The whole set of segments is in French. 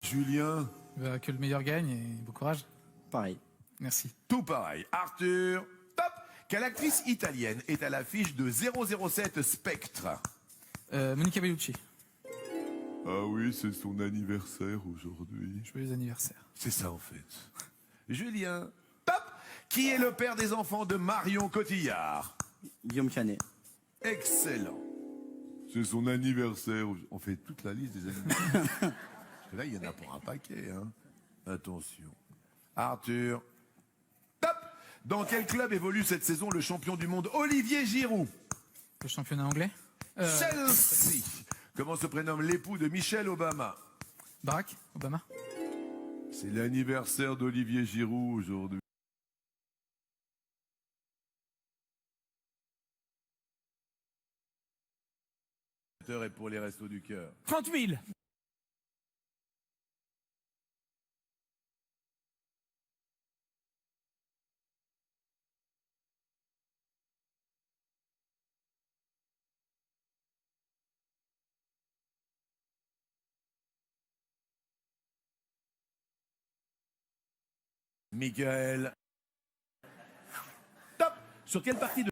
Julien. Bah, que le meilleur gagne et bon courage. Pareil. Merci. Tout pareil. Arthur. Top. Quelle actrice italienne est à l'affiche de 007 Spectre? Monica Bellucci. Ah oui, c'est son anniversaire aujourd'hui. Joyeux anniversaire. C'est ça en fait. Julien. Top. Qui est le père des enfants de Marion Cotillard? Guillaume Canet. Excellent. C'est son anniversaire. On fait toute la liste des anniversaires. Parce que là, il y en a pour un paquet. Hein. Attention. Arthur. Top. Dans quel club évolue cette saison le champion du monde Olivier Giroud? Le championnat anglais. Chelsea. Comment se prénomme l'époux de Michelle Obama? Barack Obama. C'est l'anniversaire d'Olivier Giroud aujourd'hui. Et pour les restos du cœur. 30 000. Michael. Top. Sur quelle partie de...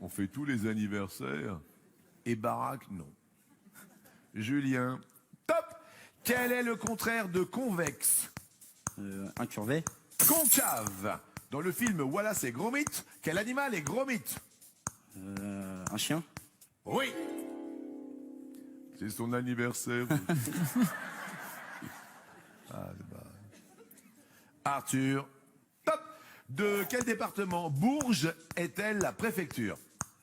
On fait tous les anniversaires. Et Barack, non. Julien. Top. Quel est le contraire de convexe? Incurvé. Concave. Dans le film Wallace et Gromit, quel animal est Gromit? Un chien. Oui. C'est son anniversaire. Arthur. Top. De quel département Bourges est-elle la préfecture?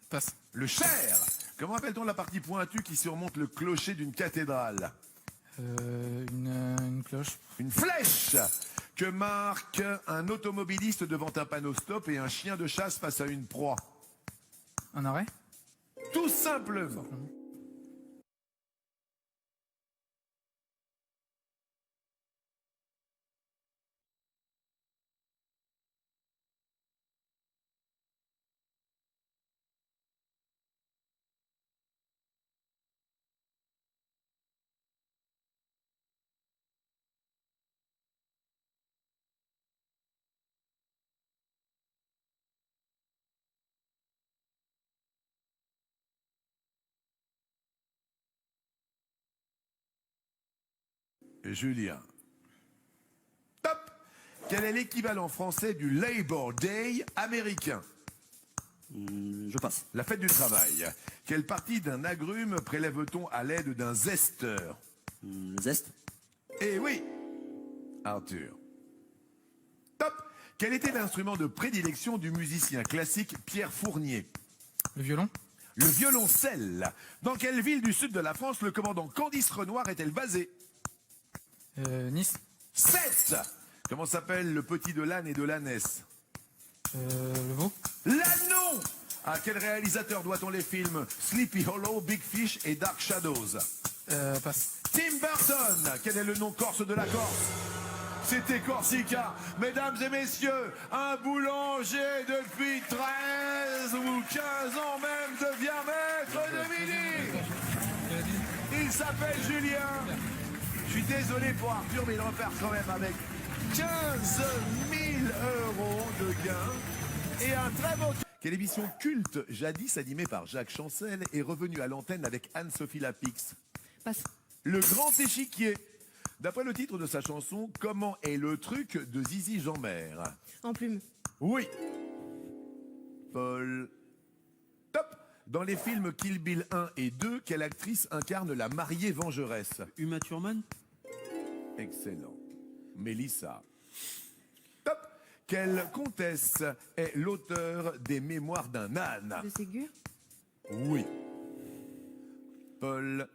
Passe. Le Cher. Comment appelle-t-on la partie pointue qui surmonte le clocher d'une cathédrale? Une cloche. Une flèche. Que marque un automobiliste devant un panneau stop et un chien de chasse face à une proie? Un arrêt. Tout simplement. Julien. Top. Quel est l'équivalent français du Labor Day américain? Je passe. La fête du travail. Quelle partie d'un agrume prélève-t-on à l'aide d'un zesteur? Le zeste. Eh oui. Arthur. Top. Quel était l'instrument de prédilection du musicien classique Pierre Fournier? Le violon. Le violoncelle. Dans quelle ville du sud de la France le commandant Candice Renoir est-elle basée? Nice. 7. Comment s'appelle le petit de l'âne et de l'ânesse? Le veau. L'anneau. À quel réalisateur doit-on les films Sleepy Hollow, Big Fish et Dark Shadows? Passe. Tim Burton. Quel est le nom corse de la Corse? C'était Corsica. Mesdames et messieurs, un boulanger depuis 13 ou 15 ans même devient maître de midi. Il s'appelle Julien. Je suis désolé pour Arthur, mais il repart quand même avec 15 000 € de gains et un très beau... Quelle émission culte, jadis animée par Jacques Chancel, est revenue à l'antenne avec Anne-Sophie Lapix? Passe. Le grand échiquier. D'après le titre de sa chanson, comment est le truc de Zizi Jeanmer? En plume. Oui. Paul. Top. Dans les films Kill Bill 1 et 2, quelle actrice incarne la mariée vengeresse? Uma Thurman. Excellent. Mélissa. Top. Quelle comtesse est l'auteur des Mémoires d'un âne? De Ségur. Oui. Paul.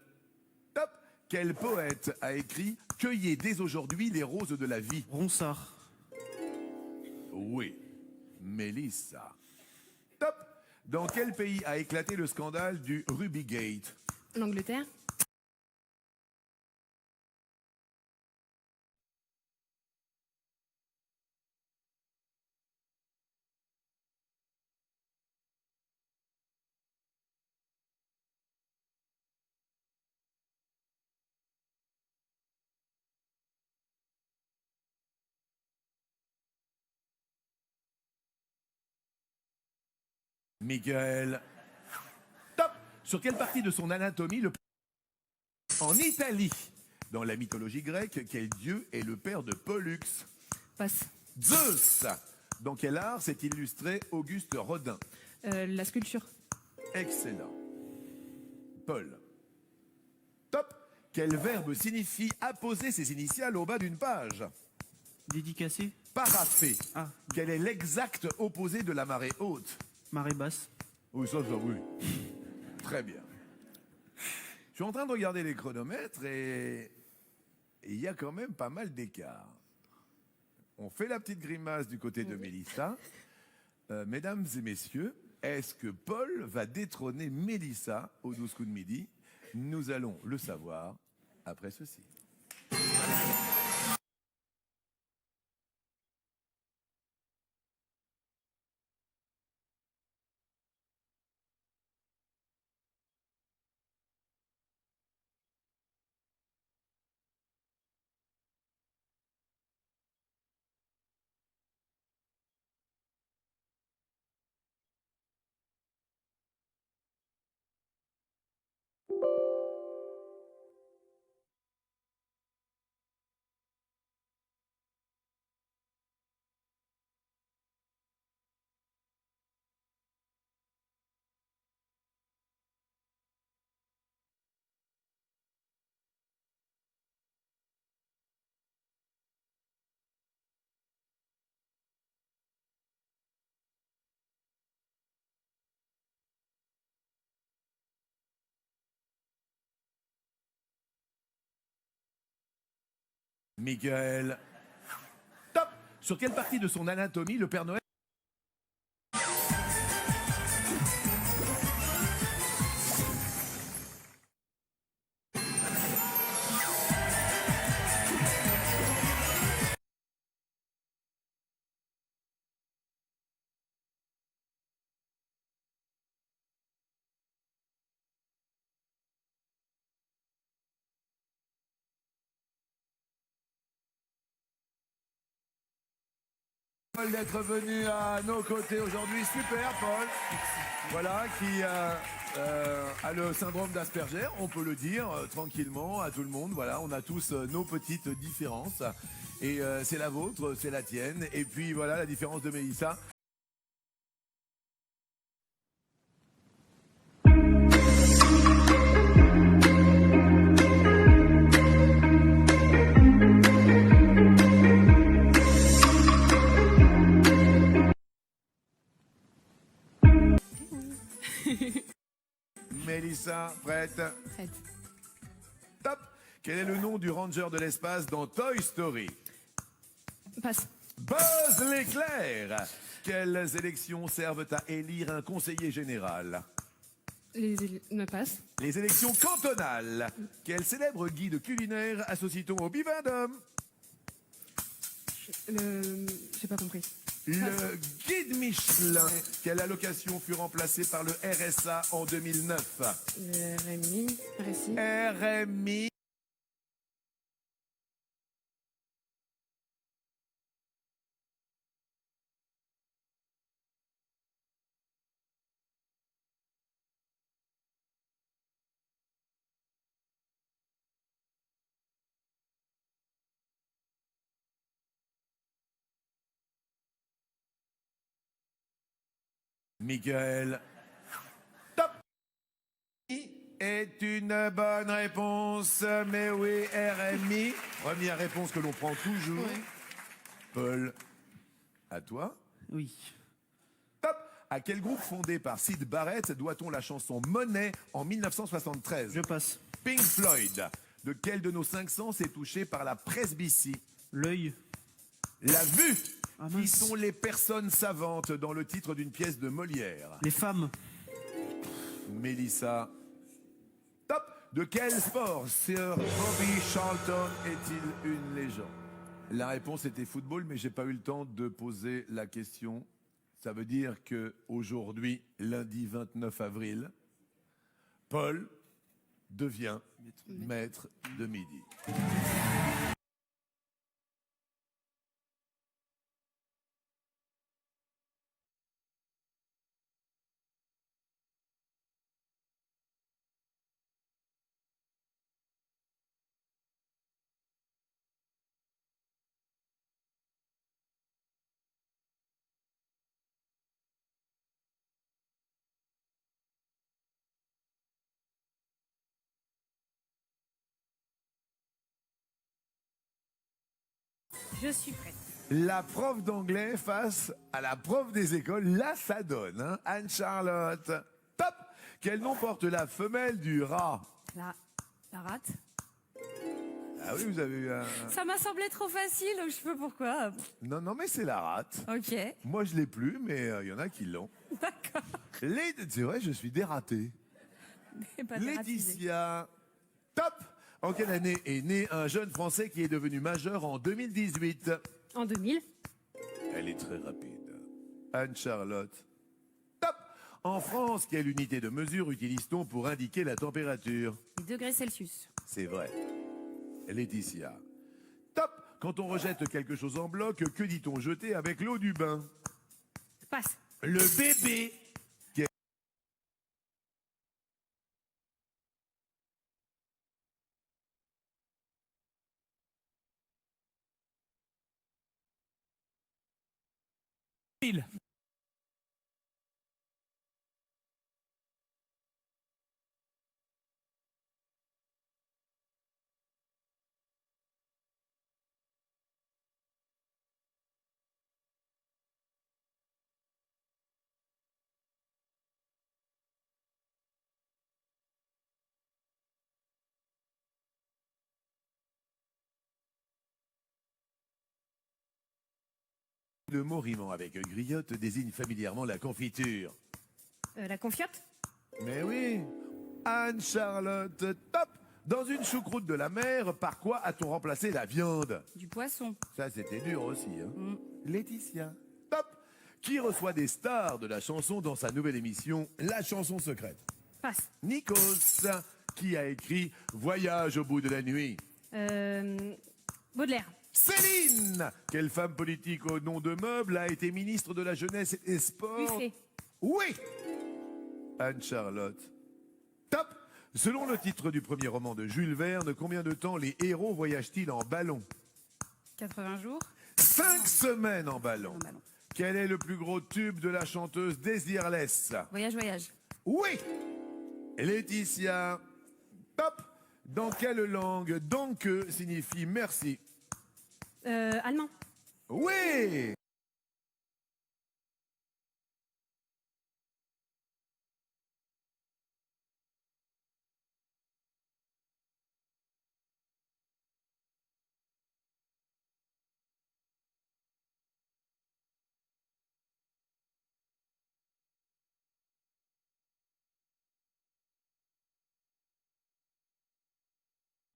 Top. Quel poète a écrit « Cueillez dès aujourd'hui les roses de la vie » Ronsard. Oui. Mélissa. Top. Dans quel pays a éclaté le scandale du Rubygate? L'Angleterre. Michael. Top. Sur quelle partie de son anatomie en Italie, dans la mythologie grecque, quel dieu est le père de Pollux? Passe. Zeus. Dans quel art s'est illustré Auguste Rodin? La sculpture. Excellent. Paul. Top. Quel verbe signifie apposer ses initiales au bas d'une page? Dédicacé. Parapher. Ah. Quel est l'exact opposé de la marée haute? Marée basse. Oui, ça, oui. Très bien. Je suis en train de regarder les chronomètres et il y a quand même pas mal d'écart. On fait la petite grimace du côté de Mélissa. Mesdames et messieurs, est-ce que Paul va détrôner Mélissa au 12 coups de midi? Nous allons le savoir après ceci. Michael. Top. Sur quelle partie de son anatomie le Père Noël... Paul d'être venu à nos côtés aujourd'hui. Super, Paul. Voilà, qui a le syndrome d'Asperger, on peut le dire tranquillement à tout le monde. Voilà, on a tous nos petites différences. Et c'est la vôtre, c'est la tienne. Et puis voilà la différence de Mélissa. Mélissa, prête? Prête. Top. Quel est le nom du ranger de l'espace dans Toy Story? Passe. Buzz l'éclair. Quelles élections servent à élire un conseiller général? Me passe. Les élections cantonales. Quel célèbre guide culinaire associe-t-on au Bivendum? J'ai pas compris. Le guide Michelin. Quelle allocation fut remplacée par le RSA en 2009? RMI. Récit. RMI. Michael. Top. Est une bonne réponse, mais oui, RMI. Première réponse que l'on prend toujours. Ouais. Paul, à toi. Oui. Top. À quel groupe fondé par Syd Barrett doit-on la chanson Money en 1973? Je passe. Pink Floyd. De quel de nos 5 sens est touché par la presbytie? L'œil. La vue. Ah, Qui mince. sont les personnes savantes dans le titre d'une pièce de Molière? Les femmes. Mélissa. Top. De quel sport Sir Bobby Charlton est-il une légende? La réponse était football, mais j'ai pas eu le temps de poser la question. Ça veut dire que aujourd'hui, lundi 29 avril, Paul devient maître de midi. Je suis prête. La prof d'anglais face à la prof des écoles. Là, ça donne, hein. Anne-Charlotte. Top. Quel nom porte la femelle du rat? La rate. Ah oui, vous avez eu un... Ça m'a semblé trop facile, je sais pas pourquoi. Non, non, mais c'est la rate. Ok, Moi, je l'ai plus, mais il y en a qui l'ont. d'accord. C'est vrai, je suis dératé. Mais pas dératisé. Laetitia. Top. En quelle année est né un jeune Français qui est devenu majeur en 2018? En 2000. Elle est très rapide. Anne-Charlotte. Top. En France, quelle unité de mesure utilise-t-on pour indiquer la température? Les degrés Celsius. C'est vrai. Laetitia. Top. Quand on rejette quelque chose en bloc, que dit-on jeter avec l'eau du bain? Passe. Le bébé. Pile. Le mot rimant avec griotte désigne familièrement la confiture. La confiote. Mais oui. Anne-Charlotte, top. Dans une choucroute de la mer, par quoi a-t-on remplacé la viande? Du poisson. Ça, c'était dur aussi. Hein. Laetitia, top. Qui reçoit des stars de la chanson dans sa nouvelle émission La chanson secrète? Passe. Nikos, qui a écrit Voyage au bout de la nuit. Baudelaire. Céline, quelle femme politique au nom de meuble a été ministre de la Jeunesse et des Sports? Buffet. Oui. Anne-Charlotte. Top. Selon le titre du premier roman de Jules Verne, combien de temps les héros voyagent-ils en ballon? 80 jours. 5 semaines en ballon. En ballon. Quel est le plus gros tube de la chanteuse Desireless? Voyage, voyage. Oui. Laetitia. Top. Dans quelle langue danke signifie merci? Allemand. Oui.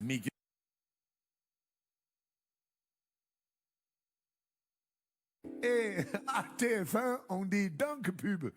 Miguel. Et à TF1, on dit Dunk Pub.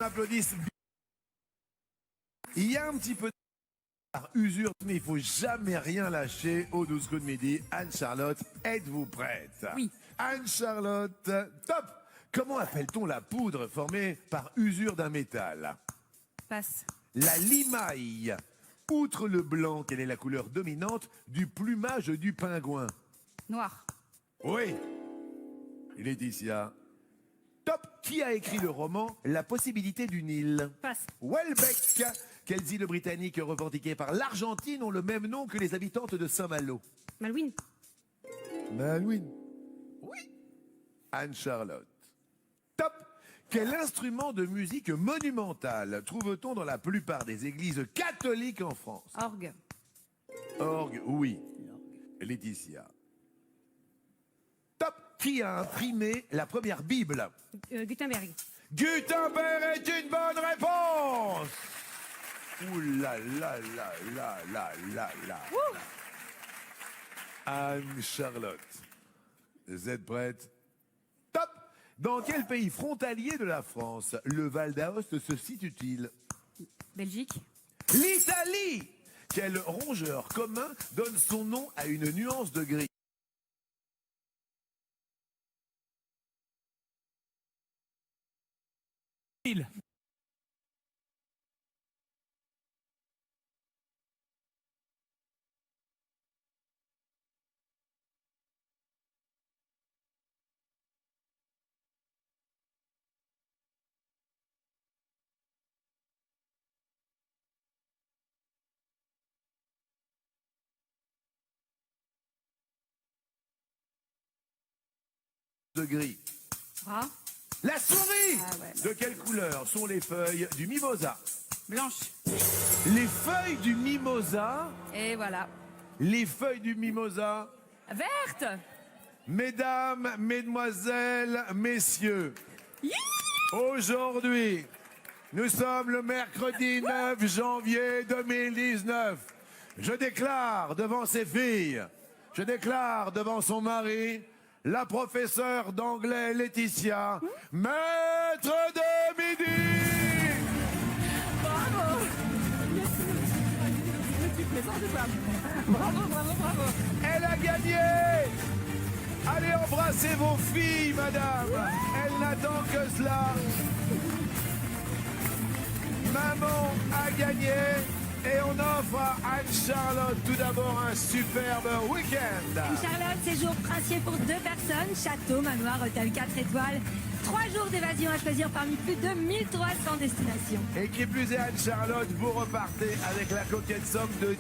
On applaudisse. Il y a un petit peu de par usure, mais il faut jamais rien lâcher au 12 coups de midi. Anne-Charlotte, êtes-vous prête? Oui. Anne-Charlotte, top. Comment appelle-t-on la poudre formée par usure d'un métal? Passe. La limaille. Outre le blanc, quelle est la couleur dominante du plumage du pingouin? Noir. Oui. Laetitia. Top. Qui a écrit le roman La possibilité du Nil? Passe. Welbeck. Quelles îles britanniques revendiquées par l'Argentine ont le même nom que les habitantes de Saint-Malo? Malouine. Malouine. Oui. Anne-Charlotte. Top. Quel instrument de musique monumental trouve-t-on dans la plupart des églises catholiques en France? Orgue. Orgue, oui. Laetitia. Top. Qui a imprimé la première Bible? Gutenberg. Gutenberg est une bonne réponse. Ouh là là là là là là là. Anne-Charlotte. Vous êtes prête? Top! Dans quel pays frontalier de la France le Val d'Aoste se situe-t-il? Belgique. L'Italie! Quel rongeur commun donne son nom à une nuance de gris? Il. De gris. Rat. La souris! Ah ouais. De quelle couleur sont les feuilles du mimosa? Blanche. Les feuilles du mimosa? Et voilà. Les feuilles du mimosa? Verte. Mesdames, mesdemoiselles, messieurs, aujourd'hui, nous sommes le mercredi 9 janvier 2019. Je déclare devant ses filles, je déclare devant son mari, la professeure d'anglais Laetitia, maître de midi. Bravo. Bravo, bravo, bravo. Elle a gagné. Allez, embrassez vos filles, madame. Elle n'attend que cela. Maman a gagné. Et on offre à Anne-Charlotte tout d'abord un superbe week-end. Charlotte, séjour princier pour 2 personnes, château, manoir, hôtel 4 étoiles. 3 jours d'évasion à choisir parmi plus de 1300 destinations. Et qui plus est, Anne-Charlotte, vous repartez avec la coquette somme de